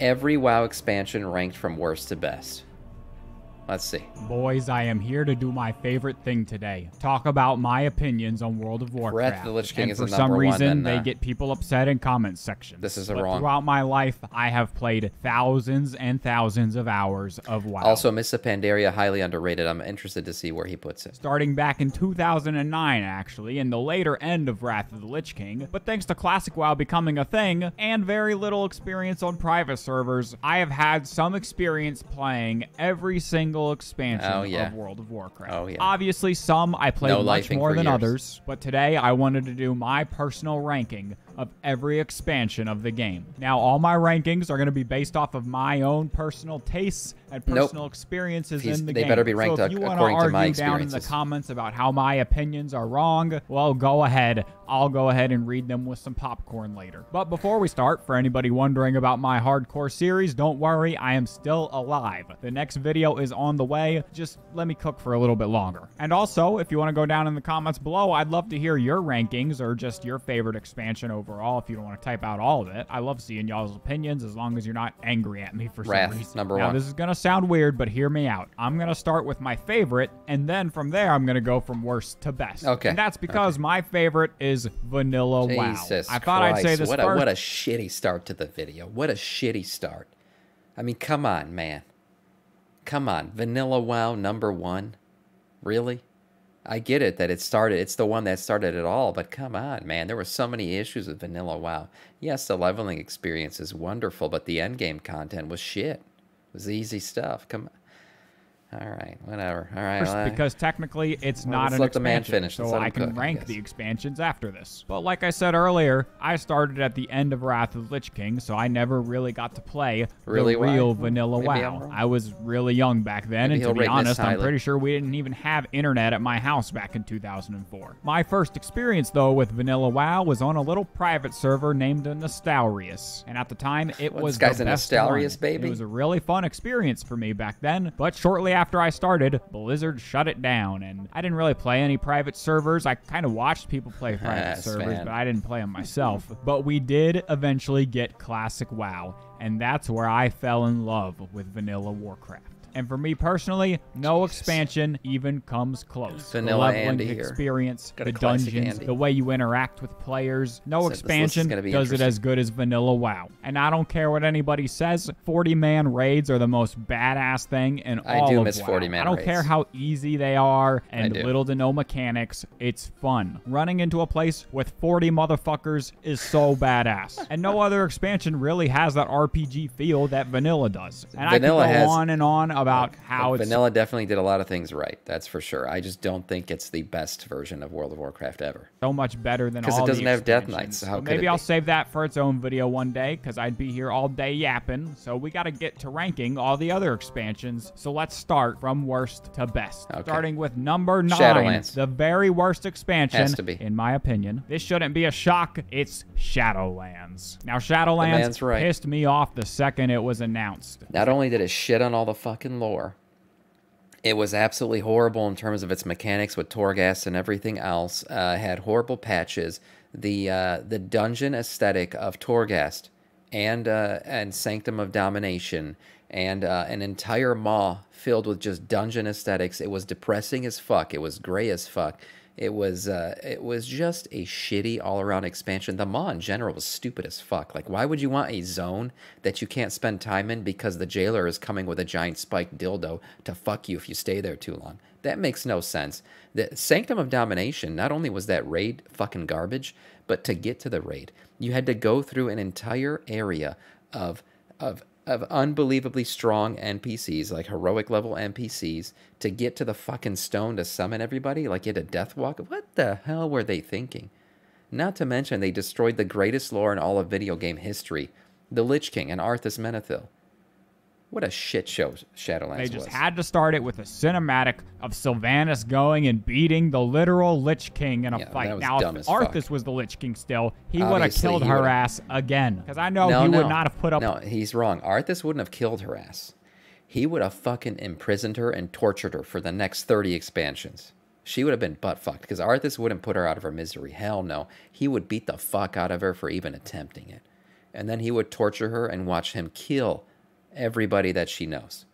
Every WoW expansion ranked from worst to best. Let's see. Boys, I am here to do my favorite thing today. Talk about my opinions on World of Warcraft. Wrath of the Lich King and is for the some number reason, one, then, they get people upset in comment sections. This is but wrong. Throughout my life, I have played thousands and thousands of hours of WoW. Also, Missa Pandaria, highly underrated. I'm interested to see where he puts it. Starting back in 2009, actually, in the later end of Wrath of the Lich King. But thanks to Classic WoW becoming a thing, and very little experience on private servers, I have had some experience playing every single expansion of World of Warcraft. Oh, yeah. Obviously, some I played much more than years. others, but today I wanted to do my personal ranking of every expansion of the game. Now, all my rankings are going to be based off of my own personal tastes and personal experiences in the game. They better be ranked so if you want to argue down in the comments about how my opinions are wrong, well, go ahead. I'll go ahead and read them with some popcorn later. But before we start, for anybody wondering about my hardcore series, don't worry, I am still alive. The next video is on the way. Just let me cook for a little bit longer. And also, if you want to go down in the comments below, I'd love to hear your rankings or just your favorite expansion overall if you don't want to type out all of it. I love seeing y'all's opinions as long as you're not angry at me for some reason. Number now, one. this is going to sound weird, but hear me out. I'm going to start with my favorite, and then from there, I'm going to go from worst to best. Okay. And that's because my favorite is Vanilla WoW. Jesus I thought I'd say this what first. What a shitty start to the video. What a shitty start. I mean, come on, man. Come on. Vanilla WoW number one? Really? I get it that it's the one that started it all, but come on, man. There were so many issues with Vanilla WoW. Yes, the leveling experience is wonderful, but the endgame content was shit. It was easy stuff. Come on. All right, whatever. All right. Because technically it's not an let the man expansion, finish. so I can rank the expansions after this. But like I said earlier, I started at the end of Wrath of the Lich King, so I never really got to play the real vanilla WoW. I was really young back then, and to be honest, I'm pretty sure we didn't even have internet at my house back in 2004. My first experience, though, with vanilla WoW was on a little private server named Nostalrius, and at the time, it was the best one. Nostalrius, baby? It was a really fun experience for me back then, but shortly after I started, Blizzard shut it down, and I didn't really play any private servers. I kind of watched people play private servers, but I didn't play them myself. But we did eventually get Classic WoW, and that's where I fell in love with vanilla Warcraft. And for me personally, no expansion even comes close. Vanilla the leveling experience, the dungeons, the way you interact with players. No expansion does it as good as vanilla WoW. And I don't care what anybody says, 40-man raids are the most badass thing in all of WoW. I do miss 40-man raids. I don't care how easy they are and little to no mechanics. It's fun. Running into a place with 40 motherfuckers is so badass. And no other expansion really has that RPG feel that vanilla does. And vanilla I could go on and on about how Vanilla definitely did a lot of things right. That's for sure. I just don't think it's the best version of World of Warcraft ever. So much better than all the because it doesn't have Death Knights. So how could maybe it I'll be? save that for its own video one day because I'd be here all day yapping. So we got to get to ranking all the other expansions. So let's start from worst to best. Okay. Starting with number 9, Shadowlands. The very worst expansion, has to be. In my opinion. This shouldn't be a shock. It's Shadowlands. Now, Shadowlands pissed me off the second it was announced. Not only did it shit on all the fucking lore, it was absolutely horrible in terms of its mechanics with Torghast and everything else. Had horrible patches. The dungeon aesthetic of Torghast and Sanctum of Domination and an entire maw filled with just dungeon aesthetics. It was depressing as fuck. It was gray as fuck. It was just a shitty all-around expansion. The maw in general was stupid as fuck. Like, why would you want a zone that you can't spend time in because the jailer is coming with a giant spiked dildo to fuck you if you stay there too long? That makes no sense. The Sanctum of Domination, not only was that raid fucking garbage, but to get to the raid, you had to go through an entire area of unbelievably strong NPCs, like heroic level NPCs, to get to the fucking stone to summon everybody. Like you had a death walk. What the hell were they thinking? Not to mention they destroyed the greatest lore in all of video game history, the Lich King and Arthas Menethil. What a shit show Shadowlands was. They just had to start it with a cinematic of Sylvanas going and beating the literal Lich King in a fight. Now, if Arthas was the Lich King still, he would have killed her ass again. Because I know he would not have put up... No, he's wrong. Arthas wouldn't have killed her ass. He would have fucking imprisoned her and tortured her for the next 30 expansions. She would have been butt-fucked because Arthas wouldn't put her out of her misery. Hell no. He would beat the fuck out of her for even attempting it. and then he would torture her and watch him kill everybody that she knows.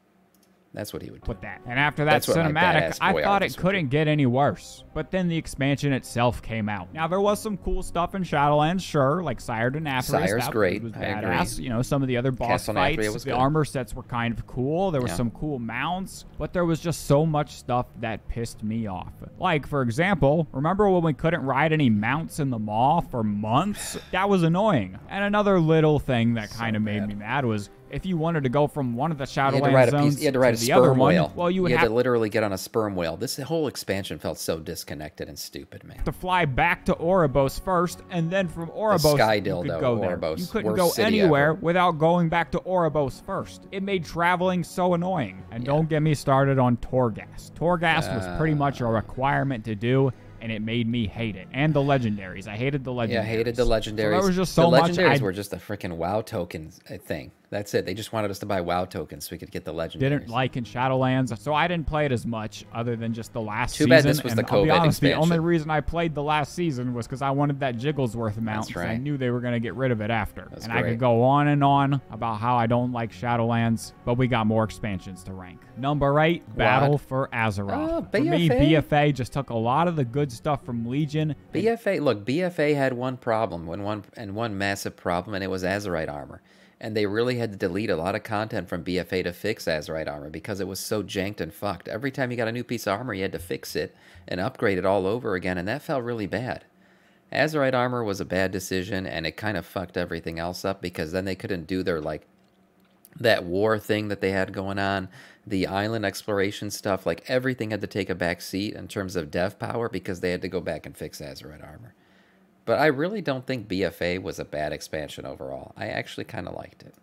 That's what he would do. With that. And after that cinematic, I thought it couldn't get any worse. But then the expansion itself came out. Now, there was some cool stuff in Shadowlands, sure, like Sire to Nathrius. Sire's great. Was badass. You know, some of the other boss fights, the armor sets were kind of cool. There was some cool mounts, but there was just so much stuff that pissed me off. Like, for example, remember when we couldn't ride any mounts in the Maw for months? That was annoying. And another little thing that kind of made me mad was, if you wanted to go from one of the Shadowlands zones you had to ride to the other one, well, you had to literally get on a sperm whale. This whole expansion felt so disconnected and stupid, man. To fly back to Oribos first, and then from Oribos, you could go there. You couldn't go anywhere without going back to Oribos first. It made traveling so annoying. And don't get me started on Torghast. Torghast was pretty much a requirement to do, and it made me hate it. And the legendaries. I hated the legendaries. Yeah, I hated the legendaries. So there was just so much. The legendaries were just a freaking WoW token thing. That's it. They just wanted us to buy WoW tokens so we could get the legendaries. Didn't like in Shadowlands, so I didn't play it as much other than just the last season. Too bad this was the I'll be honest, expansion. The only reason I played the last season was because I wanted that Jigglesworth mount. That's right. I knew they were going to get rid of it after. That's and great. I could go on and on about how I don't like Shadowlands, but we got more expansions to rank. Number 8, Battle for Azeroth. For me, BFA just took a lot of the good stuff from Legion. BFA had one problem, one massive problem, and it was Azerite armor. And they really had to delete a lot of content from BFA to fix Azerite armor because it was so janked and fucked. Every time you got a new piece of armor, you had to fix it and upgrade it all over again, and that felt really bad. Azerite armor was a bad decision, and it kind of fucked everything else up because then they couldn't do their, like, that war thing that they had going on, the island exploration stuff, like everything had to take a back seat in terms of dev power because they had to go back and fix Azerite armor. But I really don't think BFA was a bad expansion overall. I actually kind of liked it.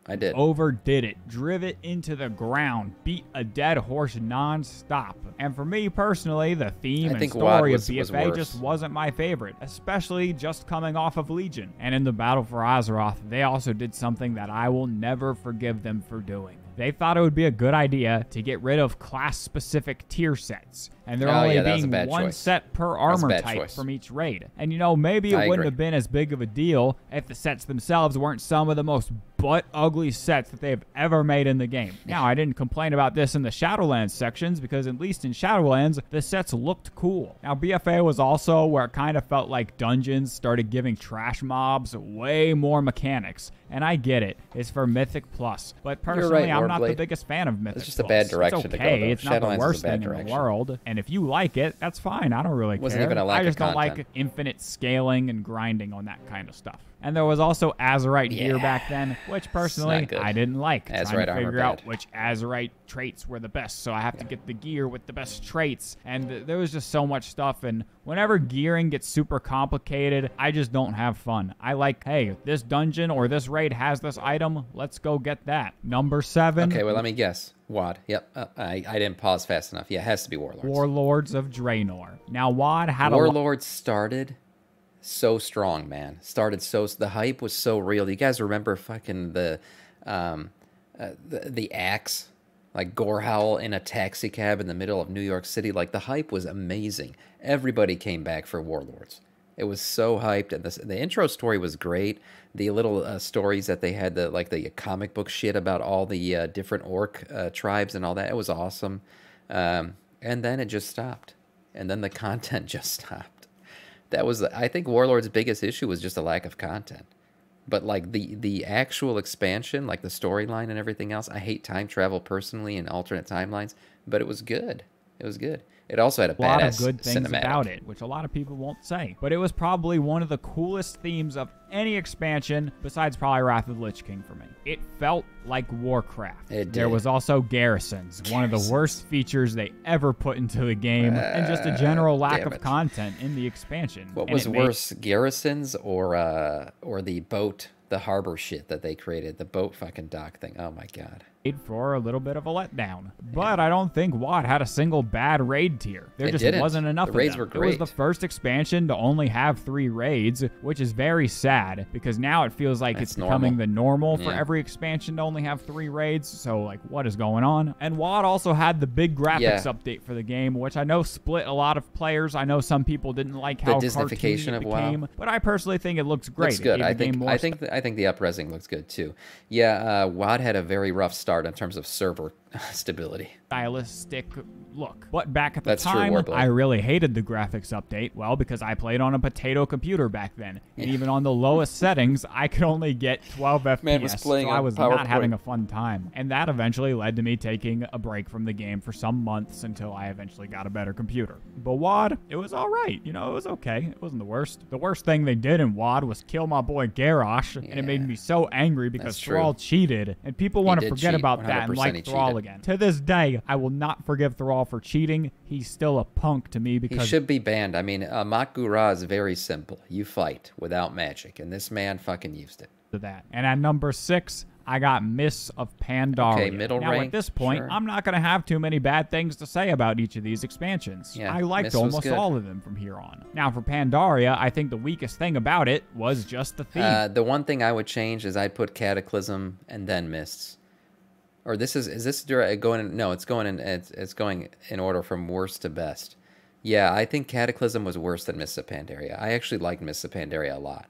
I did. Overdid it. Driv it into the ground. Beat a dead horse non-stop. And for me personally, the theme and story of BFA just wasn't my favorite, especially just coming off of Legion. And in the Battle for Azeroth, they also did something that I will never forgive them for doing. They thought it would be a good idea to get rid of class-specific tier sets. And there only being one set per armor type from each raid. And, you know, maybe it wouldn't have been as big of a deal if the sets themselves weren't some of the most butt-ugly sets that they've ever made in the game. Now, I didn't complain about this in the Shadowlands sections because at least in Shadowlands, the sets looked cool. Now, BFA was also where it kind of felt like dungeons started giving trash mobs way more mechanics. And I get it. It's for Mythic Plus. But personally, I'm not the biggest fan of Mythic Plus. It's just a bad direction to go, though. It's not the worst thing in the world. And if you like it, that's fine. I don't really care. I just don't like infinite scaling and grinding on that kind of stuff. And there was also Azerite gear back then, which personally I didn't like. Azerite trying to figure out which Azerite traits were the best, so I have to get the gear with the best traits. And there was just so much stuff, and whenever gearing gets super complicated, I just don't have fun. I like, hey, this dungeon or this raid has this item, let's go get that. Number 7. Okay, well, let me guess. WoD. Yep. I didn't pause fast enough. Yeah, it has to be Warlords. Warlords of Draenor. Now, WoD had Warlords started so strong, man. The hype was so real. You guys remember fucking the axe, like Gorehowl in a taxi cab in the middle of New York City? Like, the hype was amazing. Everybody came back for Warlords. It was so hyped, and the intro story was great. The little stories that they had, the comic book shit about all the different orc tribes and all that, it was awesome. And then it just stopped, and then the content just stopped. That was, I think, Warlord's biggest issue was just a lack of content. But like the actual expansion, like the storyline and everything else, I hate time travel personally and alternate timelines, but it was good. It was good. It also had a lot badass of good things cinematic about it, which a lot of people won't say. But it was probably one of the coolest themes of any expansion, besides probably Wrath of the Lich King for me. It felt like Warcraft. It did. There was also garrisons, one of the worst features they ever put into the game, and just a general lack of content in the expansion. What was worse, garrisons or the boat, the harbor shit that they created, the boat fucking dock thing? Oh my god. For a little bit of a letdown. But I don't think WoD had a single bad raid tier. There just wasn't enough of them. The raids were great. It was the first expansion to only have 3 raids, which is very sad because now it feels like it's becoming the normal for every expansion to only have 3 raids. So, like, what is going on? And WoD also had the big graphics update for the game, which I know split a lot of players. I know some people didn't like how cartoony it became, but I personally think it looks great. Looks good. I think I think the up-resing looks good too. Yeah, WoD had a very rough start in terms of server stability. Stylistic look. But back at the That's time, true, I really hated the graphics update. Well, because I played on a potato computer back then. And even on the lowest settings, I could only get 12 FPS. Man was playing so I was PowerPoint. not having a fun time. And that eventually led to me taking a break from the game for some months until I eventually got a better computer. But WoD, it was all right. You know, it was okay. It wasn't the worst. The worst thing they did in WoD was kill my boy Garrosh, and it made me so angry because Thrall cheated. And people want to forget about that and like Thrall again. To this day, I will not forgive Thrall for cheating. He's still a punk to me because he should be banned. I mean, Mak'gura is very simple. You fight without magic, and this man fucking used it. That. And at number 6, I got Mists of Pandaria. Okay, middle now, rank, at this point, I'm not going to have too many bad things to say about each of these expansions. Yeah, I liked almost all of them from here on. Now, for Pandaria, I think the weakest thing about it was just the theme. The one thing I would change is I'd put Cataclysm and then Mists. Or this is this going in? No, it's going in order from worst to best. Yeah, I think Cataclysm was worse than Mists of Pandaria. I actually liked Mists of Pandaria a lot.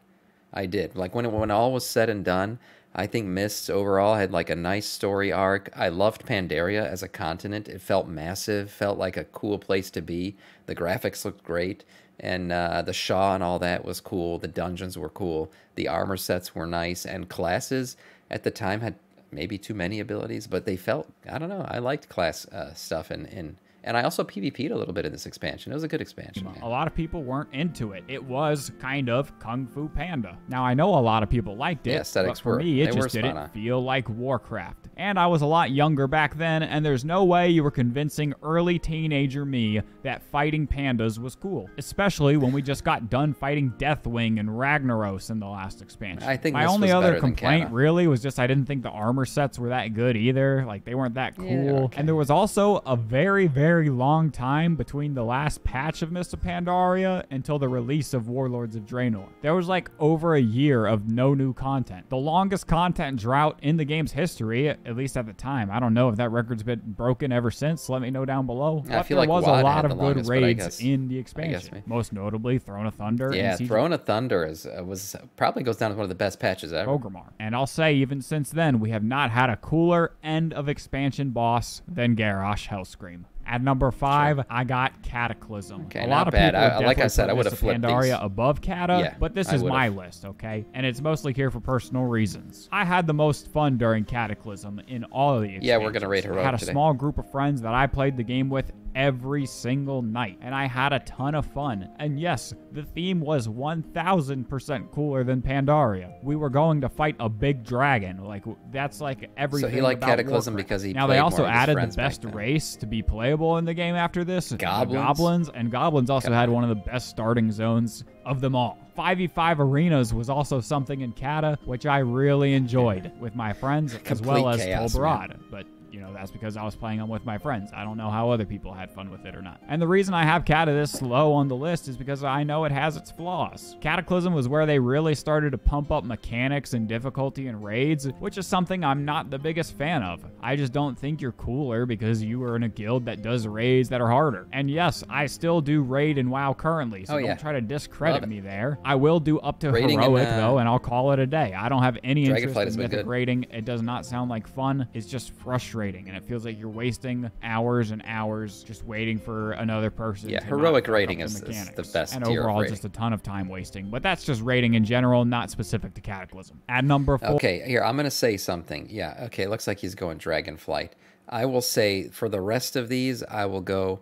I did. Like when all was said and done, I think Mists overall had like a nice story arc. I loved Pandaria as a continent. It felt massive, felt like a cool place to be. The graphics looked great, and the Shaw and all that was cool. The dungeons were cool. The armor sets were nice, and classes at the time had maybe too many abilities, but they felt, I don't know, I liked class stuff, and I also PvP'd a little bit in this expansion. It was a good expansion. Man. A lot of people weren't into it. It was kind of Kung Fu Panda. Now, I know a lot of people liked it, but for me, it just didn't feel like Warcraft. And I was a lot younger back then, and there's no way you were convincing early teenager me that fighting pandas was cool, especially when we just got done fighting Deathwing and Ragnaros in the last expansion. I think my only other complaint really was just I didn't think the armor sets were that good either. Like, they weren't that cool. Yeah, okay. And there was also a very, very long time between the last patch of Mists of Pandaria until the release of Warlords of Draenor. There was like over a year of no new content. The longest content drought in the game's history, at least at the time. I don't know if that record's been broken ever since. Let me know down below. I feel there like was WoD a lot had of the good longest, raids in the expansion. Most notably, Throne of Thunder. Yeah, Throne of Thunder was probably goes down as one of the best patches ever. Orgrimmar. And I'll say, even since then, we have not had a cooler end of expansion boss than Garrosh Hellscream. At number 5, I got Cataclysm. Okay, a lot of bad. people Like I said, I would have flipped Pandaria these. above Cata, Yeah, but this is my list, okay? And it's mostly here for personal reasons. I had the most fun during Cataclysm in all of the expansions. Yeah, we're going to rate Heroic I had a today. small group of friends that I played the game with every single night, and I had a ton of fun. And yes, the theme was 1000% cooler than Pandaria. We were going to fight a big dragon. Like, that's like everything. So he liked about Cataclysm Warcraft. because he now played they also more with his added the friends back best then. race to be playable in the game after this. Goblins? The goblins, and goblins also had one of the best starting zones of them all. 5v5 arenas was also something in Cata, which I really enjoyed with my friends, as well as chaos, Tolbarad. But you know, that's because I was playing them with my friends. I don't know how other people had fun with it or not. And the reason I have Cata this low on the list is because I know it has its flaws. Cataclysm was where they really started to pump up mechanics and difficulty in raids, which is something I'm not the biggest fan of. I just don't think you're cooler because you are in a guild that does raids that are harder. And yes, I still do raid in WoW currently, so don't try to discredit me there. I will do up to Raiding heroic though, and I'll call it a day. I don't have any interest Dragonflight in mythic raiding. It does not sound like fun. It's just frustrating. And it feels like you're wasting hours and hours just waiting for another person. Yeah, to heroic not rating fuck is up the mechanics. the best and tier of overall, rating. just a ton of time wasting. But that's just rating in general, not specific to Cataclysm. At number 4. Okay, here, I'm going to say something. Yeah, okay, looks like he's going Dragonflight. I will say, for the rest of these, I will go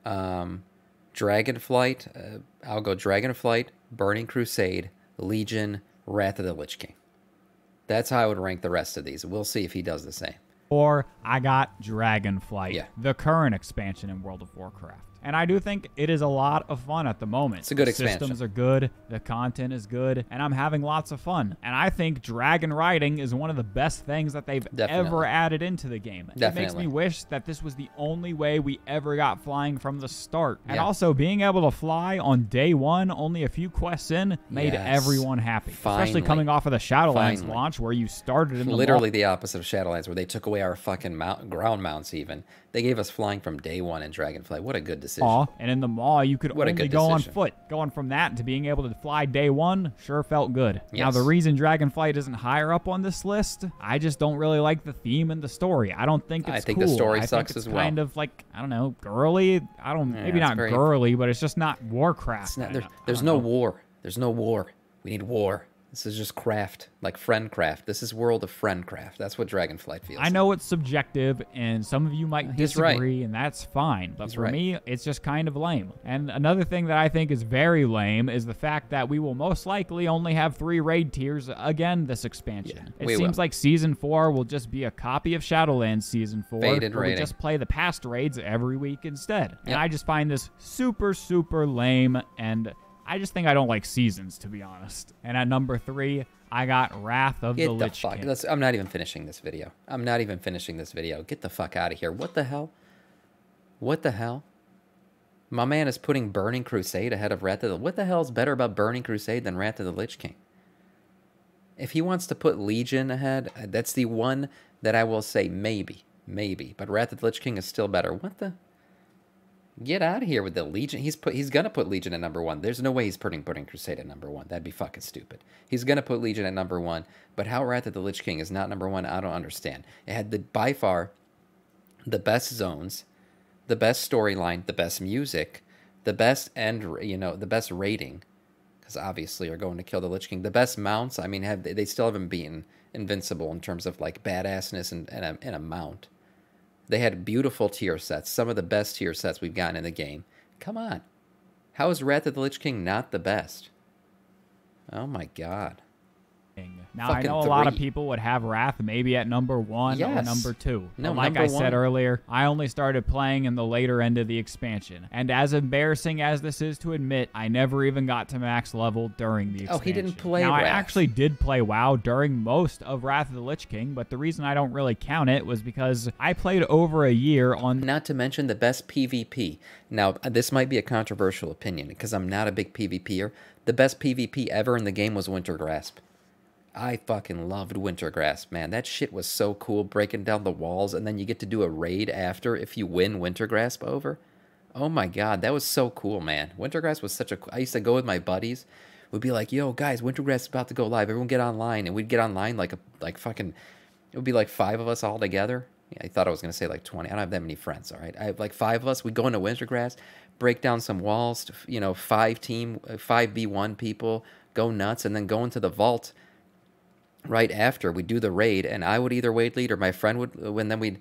Dragonflight. I'll go Dragonflight, Burning Crusade, Legion, Wrath of the Lich King. That's how I would rank the rest of these. We'll see if he does the same. Or I got Dragonflight, Yeah. the current expansion in World of Warcraft. And I do think it is a lot of fun at the moment. It's a good the expansion. Systems are good, the content is good, and I'm having lots of fun. And I think dragon riding is one of the best things that they've ever added into the game. It makes me wish that this was the only way we ever got flying from the start. And also, being able to fly on day one, only a few quests in, made everyone happy. Especially coming off of the Shadowlands launch, where you started in the literally the opposite of Shadowlands, where they took away our fucking ground mounts even. They gave us flying from day one in Dragonflight. What a good decision. decision. And in the maw, you could What a only good go on decision. foot. Going from that to being able to fly day one sure felt good. Now, Yes. the reason Dragonflight isn't higher up on this list, I just don't really like the theme and the story. I don't think it's I think cool. the story I sucks think it's as well. kind of like, I don't know, girly. Maybe it's not very- girly, but it's just not Warcraft. It's not, there's no war. There's no war. We need war. This is just craft, like friendcraft. This is World of Friendcraft. That's what Dragonflight feels I know it's subjective, and some of you might He's right. disagree, and that's fine. But He's for right. me, it's just kind of lame. And another thing that I think is very lame is the fact that we will most likely only have 3 raid tiers again this expansion. Yeah, it we seems will. like Season 4 will just be a copy of Shadowlands Season 4, Faded where we raiding. just play the past raids every week instead. And Yep. I just find this super, super lame, and I just think I don't like seasons, to be honest. And at number 3, I got Wrath of the Get the Lich fuck. King. I'm not even finishing this video. I'm not even finishing this video. Get the fuck out of here. What the hell? What the hell? My man is putting Burning Crusade ahead of Wrath of the... What the hell is better about Burning Crusade than Wrath of the Lich King? If he wants to put Legion ahead, that's the one that I will say maybe. Maybe. But Wrath of the Lich King is still better. What the... Get out of here with the Legion. He's gonna put Legion at number 1. There's no way he's putting Burning Crusade at number 1. That'd be fucking stupid. He's gonna put Legion at number 1. But how Wrath of the Lich King is not number 1, I don't understand. It had by far the best zones, the best storyline, the best music, the best the best rating, because obviously you're going to kill the Lich King. The best mounts. I mean, they still haven't beaten Invincible in terms of like badassness and a mount. They had beautiful tier sets, some of the best tier sets we've gotten in the game. Come on. How is Wrath of the Lich King not the best? Oh my god. Now, I Fucking know a lot of 3. people would have Wrath maybe at number 1 or Yes. number 2. No, But like number I said 1. earlier, I only started playing in the later end of the expansion. And as embarrassing as this is to admit, I never even got to max level during the expansion. Oh, he didn't play Now, I Wrath. actually did play WoW during most of Wrath of the Lich King, but the reason I don't really count it was because I played over a year on... Not to mention the best PvP. Now, this might be a controversial opinion, because I'm not a big PvPer. The best PvP ever in the game was Wintergrasp. I fucking loved Wintergrasp, man. That shit was so cool, breaking down the walls, and then you get to do a raid after if you win Wintergrasp over. Oh my god, that was so cool, man. Wintergrasp was such a... I used to go with my buddies. We'd be like, yo, guys, Wintergrasp is about to go live. Everyone get online. And we'd get online like fucking... It would be like 5 of us all together. Yeah, I thought I was going to say like 20. I don't have that many friends, all right? I have like 5 of us. We'd go into Wintergrass, break down some walls, 5v1 people, go nuts, and then go into the vault right after we do the raid, and I would either raid lead or my friend would, and then we'd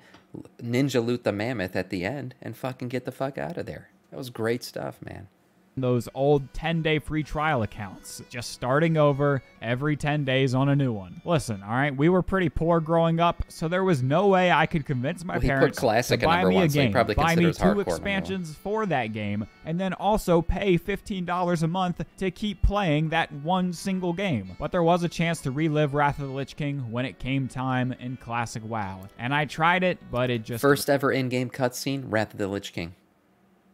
ninja loot the mammoth at the end and fucking get the fuck out of there. That was great stuff, man. those old 10-day free trial accounts, just starting over every 10 days on a new one. Listen, all right, we were pretty poor growing up, so there was no way I could convince my parents Classic to buy at me a one, so he game, probably buy me considers 2 hardcore expansions for that game, and then also pay $15 a month to keep playing that one single game. But there was a chance to relive Wrath of the Lich King when it came time in Classic WoW, and I tried it, but it just... First ever in-game cutscene, Wrath of the Lich King.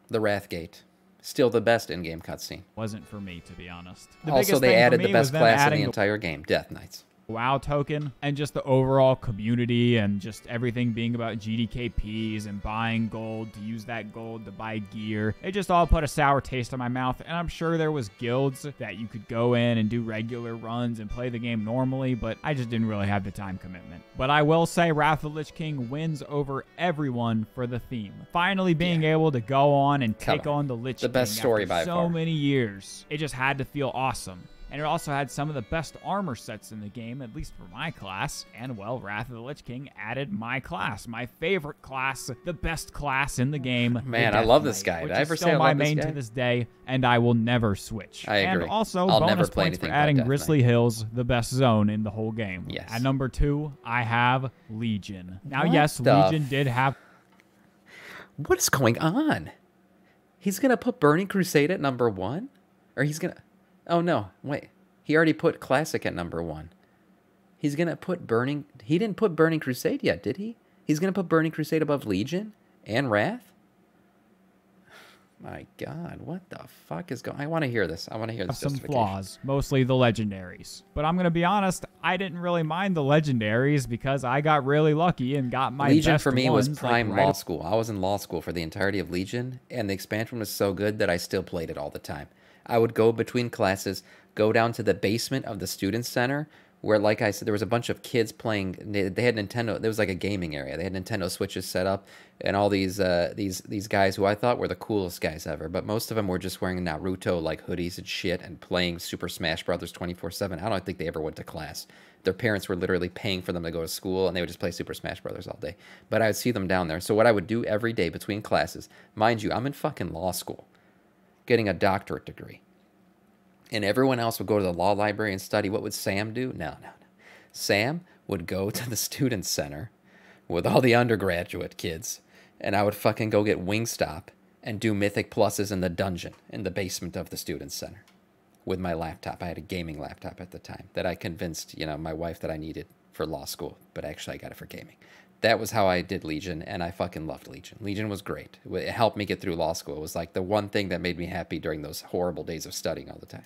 The Wrathgate. Still the best in-game cutscene. wasn't for me, to be honest. Also, they added the best class in the entire game, Death Knights. WoW token and just the overall community and just everything being about GDKPs and buying gold to use that gold to buy gear. It just all put a sour taste in my mouth, and I'm sure there was guilds that you could go in and do regular runs and play the game normally, but I just didn't really have the time commitment. But I will say Wrath of the Lich King wins over everyone for the theme. Finally being able to go on and take on the Lich King. The best story by so far. many years. It just had to feel awesome. And it also had some of the best armor sets in the game, at least for my class. And, well, Wrath of the Lich King added my class, my favorite class, the best class in the game. Man, I love this guy. Which Did I is ever still say I my love this main guy? to this day, and I will never switch. I agree. And also, I'll never bonus play points for anything but adding Death Grizzly Knight. Hills, the best zone in the whole game. Yes. At number 2, I have Legion. Now, What yes, the Legion did have... What is going on? He's going to put Burning Crusade at number 1? Or he's going to... Oh, no. Wait. He already put Classic at number 1. He's going to put Burning... He didn't put Burning Crusade yet, did he? He's going to put Burning Crusade above Legion and Wrath? My God, what the fuck is going... I want to hear this. I want to hear this some justification. flaws, mostly the legendaries. But I'm going to be honest, I didn't really mind the legendaries because I got really lucky and got my Legion best for me ones, was prime like, law school. I was in law school for the entirety of Legion, and the expansion was so good that I still played it all the time. I would go between classes, go down to the basement of the student center, where, like I said, there was a bunch of kids playing. They had Nintendo. There was like a gaming area. They had Nintendo Switches set up, and all these guys who I thought were the coolest guys ever. But most of them were just wearing Naruto like hoodies and shit, and playing Super Smash Brothers 24/7. I don't think they ever went to class. Their parents were literally paying for them to go to school, and they would just play Super Smash Brothers all day. But I would see them down there. So what I would do every day between classes, mind you, I'm in fucking law school, getting a doctorate degree. And everyone else would go to the law library and study. What would Sam do? No. Sam would go to the student center with all the undergraduate kids, and I would fucking go get Wingstop and do Mythic Pluses in the dungeon in the basement of the student center with my laptop. I had a gaming laptop at the time that I convinced, my wife that I needed for law school, but actually I got it for gaming. That was how I did Legion, and I fucking loved Legion. Legion was great. It helped me get through law school. It was like the one thing that made me happy during those horrible days of studying all the time.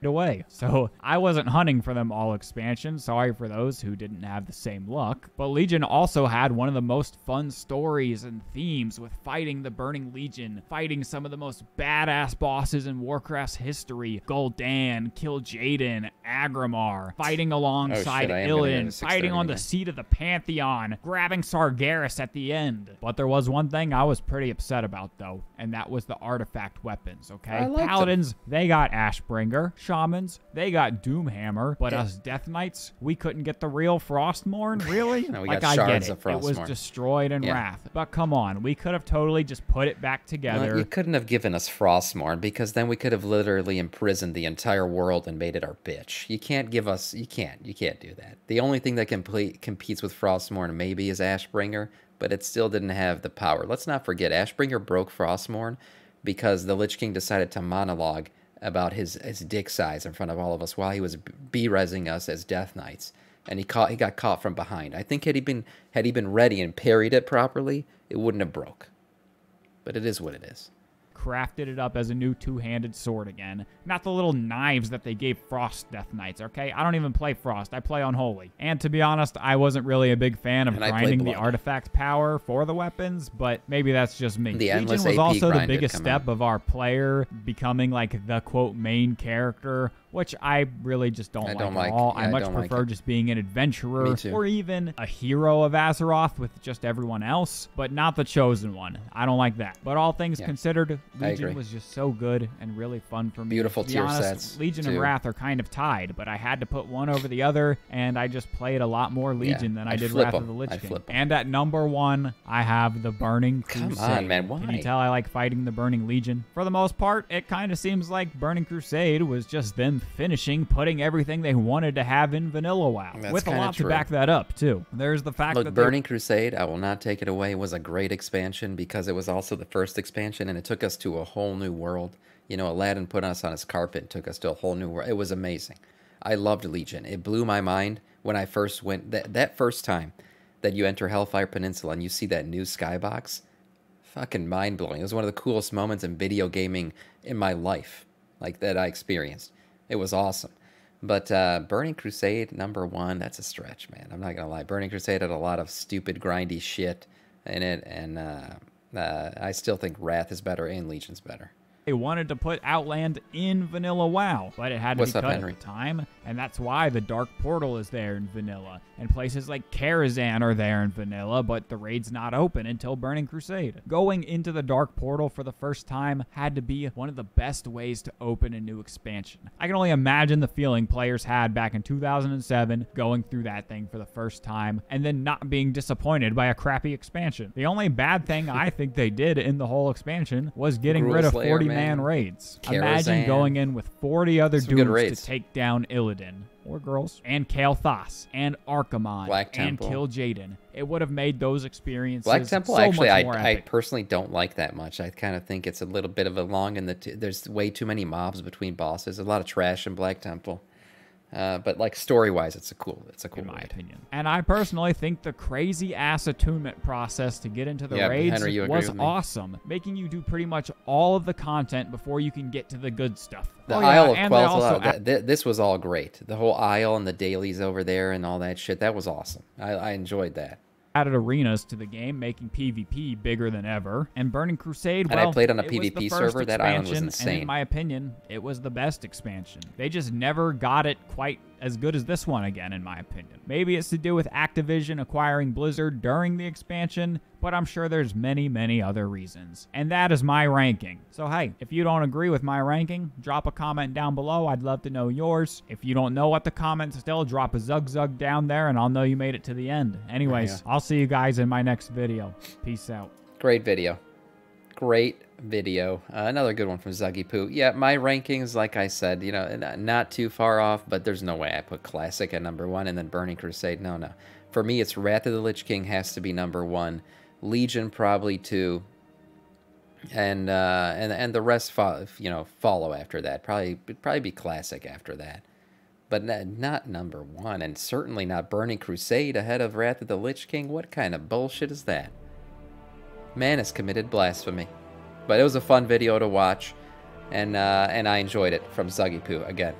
Away. So I wasn't hunting for them all expansions. Sorry for those who didn't have the same luck. But Legion also had one of the most fun stories and themes with fighting the Burning Legion, fighting some of the most badass bosses in Warcraft's history. Gul'dan, Kil'jaeden, Agrimar, fighting alongside Illidan, fighting on the seat of the Pantheon, grabbing Sargeras at the end. But there was one thing I was pretty upset about though, and that was the artifact weapons, okay? Paladins, they got Ashbringer. Shamans, they got Doomhammer, but us Death Knights, we couldn't get the real Frostmourne, really? No, we like, got shards I of get it. Frostmourne. It was destroyed in Wrath. But come on, we could have totally just put it back together. Well, you couldn't have given us Frostmourne, because then we could have literally imprisoned the entire world and made it our bitch. You can't give us, you can't do that. The only thing that competes with Frostmourne maybe is Ashbringer, but it still didn't have the power. Let's not forget, Ashbringer broke Frostmourne because the Lich King decided to monologue about his dick size in front of all of us while he was B-resing us as Death Knights, and he got caught from behind. I think had he been ready and parried it properly, it wouldn't have broke. But it is what it is. Crafted it up as a new two-handed sword again. Not the little knives that they gave Frost Death Knights, okay? I don't even play Frost. I play Unholy. And to be honest, I wasn't really a big fan of grinding the artifact power for the weapons, but maybe that's just me. The Legion was also the biggest step of our player becoming like the, quote, main character, which I really just don't like at all. I much prefer just being an adventurer or even a hero of Azeroth with just everyone else, but not the chosen one. I don't like that. But all things considered, Legion was just so good and really fun for me. Beautiful tier sets. Legion and Wrath are kind of tied, but I had to put one over the other, and I just played a lot more Legion than I did Wrath of the Lich King. And at number 1, I have the Burning Crusade. Come on, man, why? Can you tell I like fighting the Burning Legion? For the most part, it kind of seems like Burning Crusade was just them putting everything they wanted to have in vanilla WoW. With a lot to back that up, too. There's the fact that Burning Crusade, I will not take it away, was a great expansion because it was also the first expansion, and it took us to a whole new world. Aladdin put us on his carpet and took us to a whole new world. It was amazing. I loved Legion. It blew my mind when I first went. That first time that you enter Hellfire Peninsula and you see that new skybox, fucking mind-blowing. It was one of the coolest moments in video gaming in my life, like that I experienced. It was awesome. But Burning Crusade, number 1, that's a stretch, man. I'm not going to lie. Burning Crusade had a lot of stupid, grindy shit in it, and I still think Wrath is better and Legion's better. They wanted to put Outland in vanilla WoW, but it had to be cut at the time, and that's why the Dark Portal is there in vanilla, and places like Karazhan are there in vanilla, but the raid's not open until Burning Crusade. Going into the Dark Portal for the first time had to be one of the best ways to open a new expansion. I can only imagine the feeling players had back in 2007 going through that thing for the first time, and then not being disappointed by a crappy expansion. The only bad thing I think they did in the whole expansion was getting rid of 40 man raids. Karazhan. Imagine going in with 40 other dudes to take down Illidan, or girls, and Kael'thas, and Archimonde, and Kil'jaeden. It would have made those experiences Black Temple, so actually, much more I epic. personally don't like that much. I kind of think it's a little bit of a long in the... There's way too many mobs between bosses. A lot of trash in Black Temple. But like story-wise, it's a cool in my raid. opinion. And I personally think the crazy ass attunement process to get into the raids Henry, was awesome, making you do pretty much all of the content before you can get to the good stuff. The Isle of Quel'Thalas, this was all great. The whole Isle and the dailies over there and all that shit, that was awesome. I enjoyed that. Added arenas to the game, making PvP bigger than ever. And Burning Crusade, and I played on a PvP server. That island was insane. And in my opinion, it was the best expansion. They just never got it quite as good as this one again, in my opinion. Maybe it's to do with Activision acquiring Blizzard during the expansion, but I'm sure there's many, many other reasons. And that is my ranking. So hey, if you don't agree with my ranking, drop a comment down below. I'd love to know yours. If you don't know what the comments still, drop a zug down there and I'll know you made it to the end. Anyways, I'll see you guys in my next video. Peace out. Great video. Great video. Another good one from Zuggy Poo. Yeah, my rankings, like I said, you know, not too far off, but there's no way I put Classic at #1 and then Burning Crusade. No. For me, it's Wrath of the Lich King has to be #1. Legion probably 2. And the rest follow after that. Probably be Classic after that. But not #1, and certainly not Burning Crusade ahead of Wrath of the Lich King. What kind of bullshit is that? Man has committed blasphemy. But it was a fun video to watch, and I enjoyed it from Zuggy Poo again.